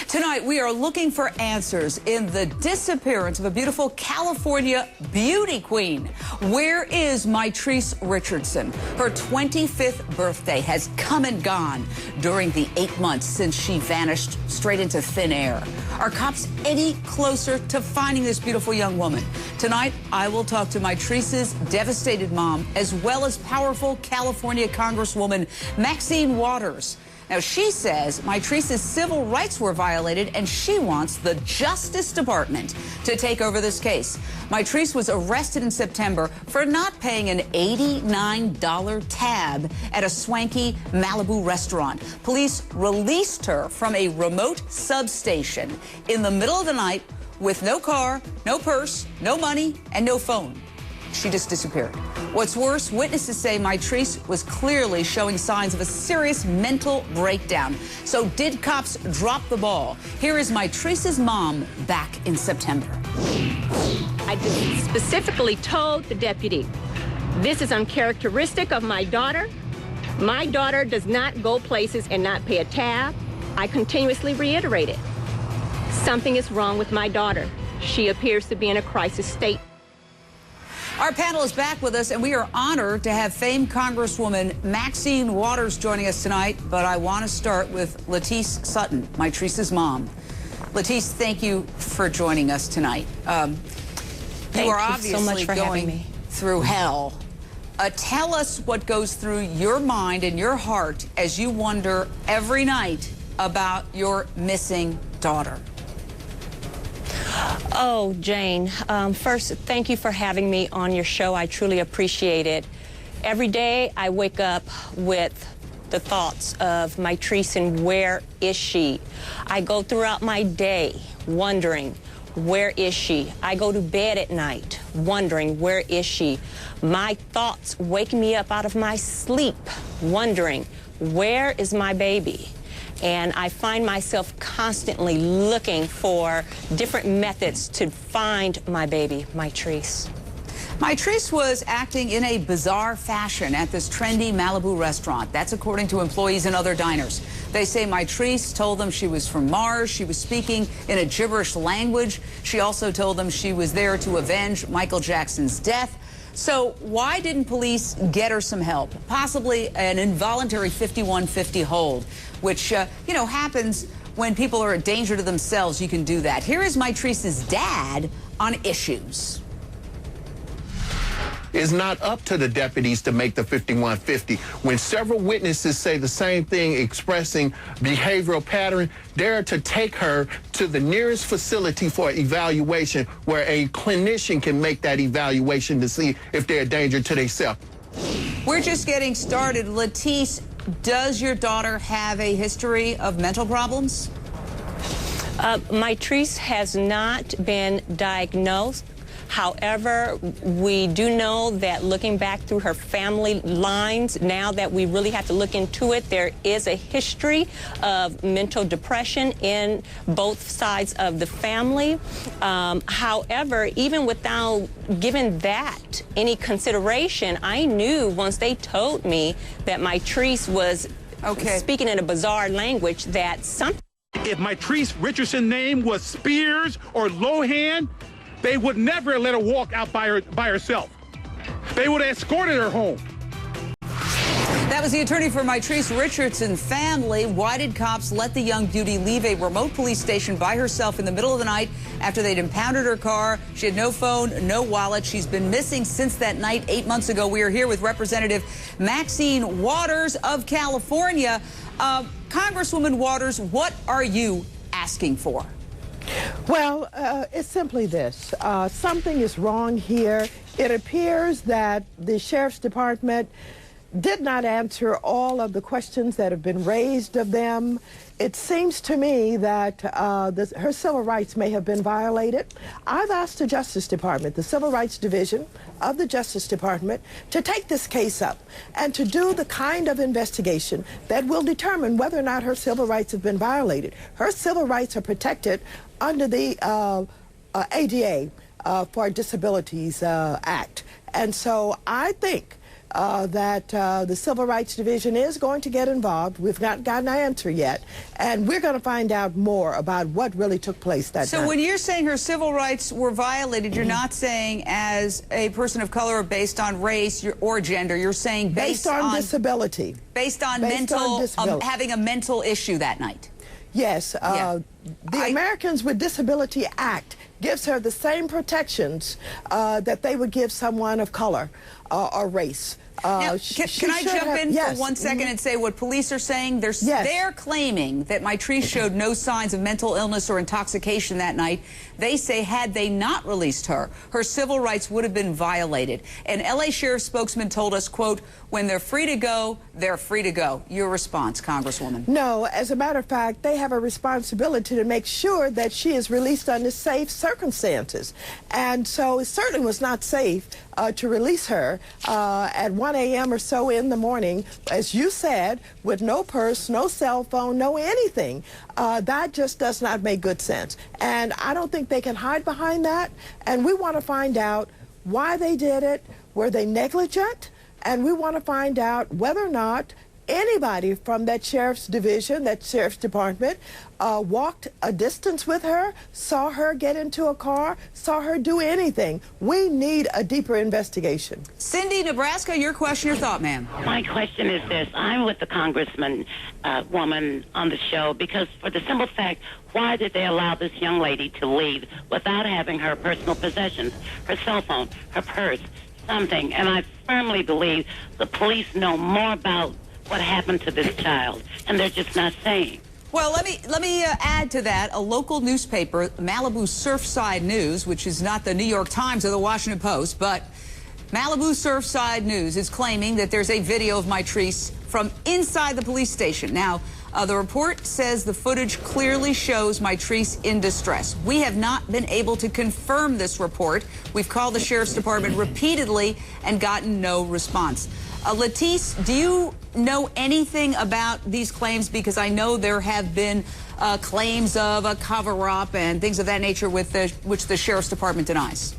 Tonight, we are looking for answers in the disappearance of a beautiful California beauty queen. Where is Mitrice Richardson? Her 25th birthday has come and gone during the 8 months since she vanished straight into thin air. Are cops any closer to finding this beautiful young woman? Tonight, I will talk to Mitrice's devastated mom, as well as powerful California Congresswoman Maxine Waters. Now, she says Mitrice's civil rights were violated, and she wants the Justice Department to take over this case. Mitrice was arrested in September for not paying an $89 tab at a swanky Malibu restaurant. Police released her from a remote substation in the middle of the night with no car, no purse, no money, and no phone. She just disappeared. What's worse, witnesses say Mitrice was clearly showing signs of a serious mental breakdown. So did cops drop the ball? Here is Mitrice's mom back in September. I specifically told the deputy, this is uncharacteristic of my daughter. My daughter does not go places and not pay a tab. I continuously reiterated, something is wrong with my daughter. She appears to be in a crisis state. Our panel is back with us, and we are honored to have famed Congresswoman Maxine Waters joining us tonight. But I want to start with Mitrice Sutton, Mitrice's mom. Mitrice, thank you for joining us tonight. You are obviously so much for having me. Through hell. Tell us what goes through your mind and your heart as you wonder every night about your missing daughter. Oh, Jane, first, thank you for having me on your show. I truly appreciate it. Every day I wake up with the thoughts of Mitrice and where is she? I go throughout my day wondering, where is she? I go to bed at night wondering, where is she? My thoughts wake me up out of my sleep wondering, where is my baby? And I find myself constantly looking for different methods to find my baby, Mitrice. Mitrice was acting in a bizarre fashion at this trendy Malibu restaurant. That's according to employees and other diners. They say Mitrice told them she was from Mars. She was speaking in a gibberish language. She also told them she was there to avenge Michael Jackson's death. So why didn't police get her some help? Possibly an involuntary 5150 hold, which, you know, happens when people are a danger to themselves. You can do that. Here is Mitrice's dad on issues. It's not up to the deputies to make the 5150. When several witnesses say the same thing, expressing behavioral pattern, they're to take her to the nearest facility for evaluation where a clinician can make that evaluation to see if they're a danger to themselves. We're just getting started. Mitrice, does your daughter have a history of mental problems? Mitrice has not been diagnosed. However, we do know that looking back through her family lines, now that we really have to look into it, there is a history of mental depression in both sides of the family. However, even without giving that any consideration, I knew once they told me that Mitrice was speaking in a bizarre language that something. If Mitrice Richardson's name was Spears or Lohan, they would never let her walk out by herself. They would have escorted her home. That was the attorney for Mitrice Richardson family. Why did cops let the young beauty leave a remote police station by herself in the middle of the night after they'd impounded her car? She had no phone, no wallet. She's been missing since that night 8 months ago. We are here with Representative Maxine Waters of California. Congresswoman Waters, what are you asking for? Well, it's simply this. Something is wrong here. It appears that the Sheriff's Department did not answer all of the questions that have been raised of them. It seems to me that her civil rights may have been violated. I've asked the Justice Department, the Civil Rights Division of the Justice Department, to take this case up and to do the kind of investigation that will determine whether or not her civil rights have been violated. Her civil rights are protected under the ADA for Disabilities Act. And so I think that the Civil Rights Division is going to get involved. We've not gotten an answer yet, and we're going to find out more about what really took place that night. So when you're saying her civil rights were violated, you're not saying as a person of color or based on race or gender. You're saying based on disability. Based on having a mental issue that night. Yes. The Americans with Disability Act gives her the same protections that they would give someone of color or race. Now, can I jump in for 1 second and say what police are saying? They're claiming that Mitrice showed no signs of mental illness or intoxication that night. They say had they not released her, her civil rights would have been violated. An L.A. Sheriff spokesman told us, quote, when they're free to go, they're free to go. Your response, Congresswoman? No, as a matter of fact, they have a responsibility to make sure that she is released under safe circumstances. And so it certainly was not safe to release her at 1 a.m. or so in the morning, as you said, with no purse, no cell phone, no anything. That just does not make good sense. And I don't think they can hide behind that. And we want to find out why they did it. Were they negligent? And we want to find out whether or not anybody from that sheriff's division, that sheriff's department, walked a distance with her, saw her get into a car, saw her do anything. We need a deeper investigation. Cindy, Nebraska, your question, your thought, ma'am. My question is this. I'm with the congressman woman on the show because for the simple fact, why did they allow this young lady to leave without having her personal possessions, her cell phone, her purse, something? And I firmly believe the police know more about what happened to this child, and they're just not saying. Well, let me add to that. A local newspaper, Malibu Surfside News, which is not the New York Times or the Washington Post, but Malibu Surfside News is claiming that there's a video of Mitrice from inside the police station. Now, the report says the footage clearly shows Mitrice in distress. We have not been able to confirm this report. We've called the Sheriff's Department repeatedly and gotten no response. Latice, do you know anything about these claims? Because I know there have been claims of a cover-up and things of that nature which the Sheriff's Department denies.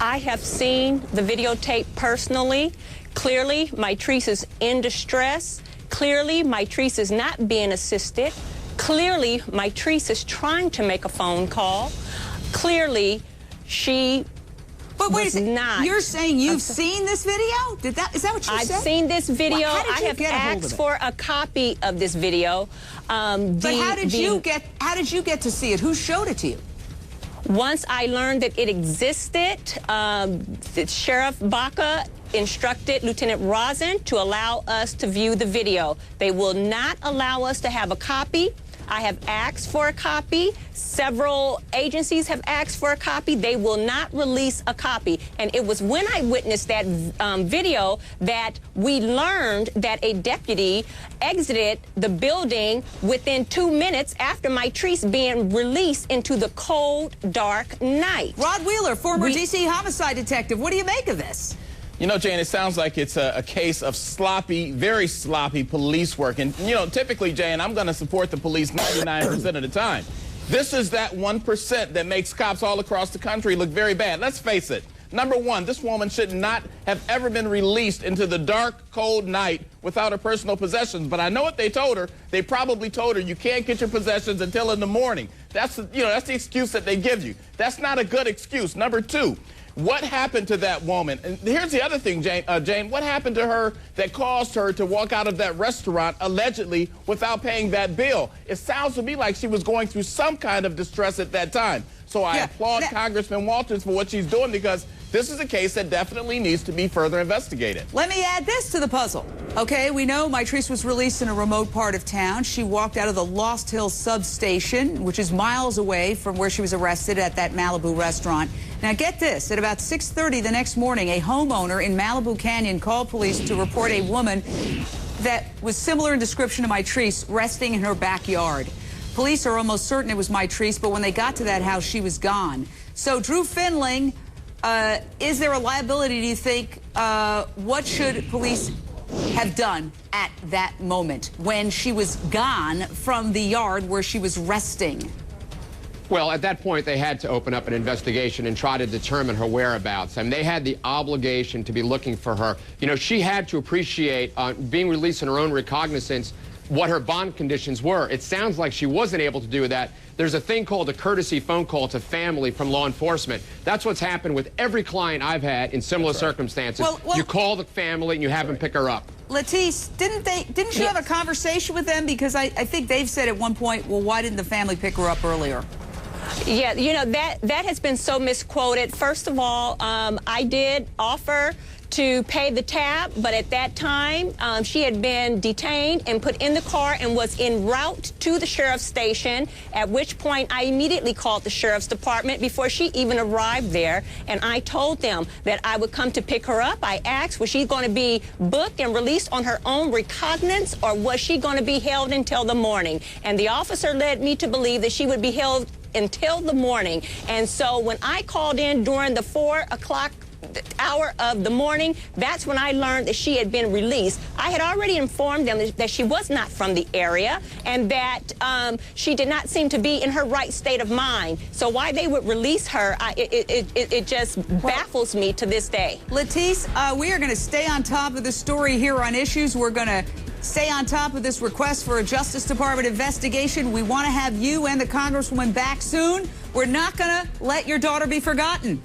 I have seen the videotape personally. Clearly, Mitrice is in distress. Clearly, Mitrice is not being assisted. Clearly, Mitrice is trying to make a phone call. Clearly, she But wait a second. not. You're saying you've seen this video? Is that what you said? I've seen this video. Well, how did you I have get a hold of asked it? for a copy of this video. But how did you get to see it? Who showed it to you? Once I learned that it existed, the Sheriff Baca instructed Lieutenant Rosen to allow us to view the video. They will not allow us to have a copy. I have asked for a copy. Several agencies have asked for a copy. They will not release a copy. And it was when I witnessed that video that we learned that a deputy exited the building within 2 minutes after Mitrice being released into the cold, dark night. Rod Wheeler, former D.C. homicide detective. What do you make of this? You know, Jane, it sounds like it's a case of sloppy, very sloppy police work. And, you know, typically, Jane, I'm going to support the police 99% of the time. This is that 1% that makes cops all across the country look very bad. Let's face it. Number one, this woman should not have ever been released into the dark, cold night without her personal possessions. But I know what they told her. They probably told her you can't get your possessions until in the morning. That's the excuse that they give you. That's not a good excuse. Number two, what happened to that woman? And here's the other thing, Jane. What happened to her that caused her to walk out of that restaurant allegedly without paying that bill? It sounds to me like she was going through some kind of distress at that time. So I applaud Congressman Walters for what she's doing because this is a case that definitely needs to be further investigated. Let me add this to the puzzle. Okay, we know Mitrice was released in a remote part of town. She walked out of the Lost Hills substation, which is miles away from where she was arrested at that Malibu restaurant. Now get this, at about 6:30 the next morning, a homeowner in Malibu Canyon called police to report a woman that was similar in description to Mitrice resting in her backyard. Police are almost certain it was Mitrice, but when they got to that house, she was gone. So Drew Finling, is there a liability, do you think? What should police have done at that moment when she was gone from the yard where she was resting? Well, at that point, they had to open up an investigation and try to determine her whereabouts. I mean, they had the obligation to be looking for her. You know, she had to appreciate being released in her own recognizance what her bond conditions were. It sounds like she wasn't able to do that. There's a thing called a courtesy phone call to family from law enforcement. That's what's happened with every client I've had in similar circumstances. Well, you call the family and you have them pick her up. Latice, didn't you have a conversation with them? Because I think they've said at one point, well, why didn't the family pick her up earlier? Yeah, you know, that has been so misquoted. First of all, I did offer to pay the tab, but at that time, she had been detained and put in the car and was en route to the sheriff's station, at which point I immediately called the sheriff's department before she even arrived there, and I told them that I would come to pick her up. I asked, was she going to be booked and released on her own recognizance, or was she going to be held until the morning? And the officer led me to believe that she would be held until the morning. And so when I called in during the 4 o'clock hour of the morning, that's when I learned that she had been released. I had already informed them that she was not from the area and that she did not seem to be in her right state of mind. So why they would release her, it just baffles me to this day. Latice, we are going to stay on top of the story here on Issues. We're going to stay on top of this request for a Justice Department investigation. We want to have you and the Congresswoman back soon. We're not going to let your daughter be forgotten.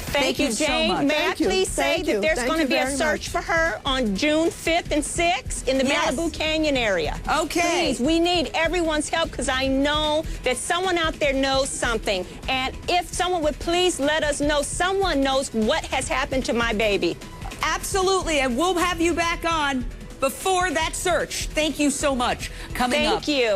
Thank you, Jane. so much. May I please say that there's going to be a search for her on June 5th and 6th in the Malibu Canyon area. Okay. Please, we need everyone's help because I know that someone out there knows something. And if someone would please let us know, someone knows what has happened to my baby. Absolutely, and we'll have you back on before that search. Thank you so much. Coming up. Thank you.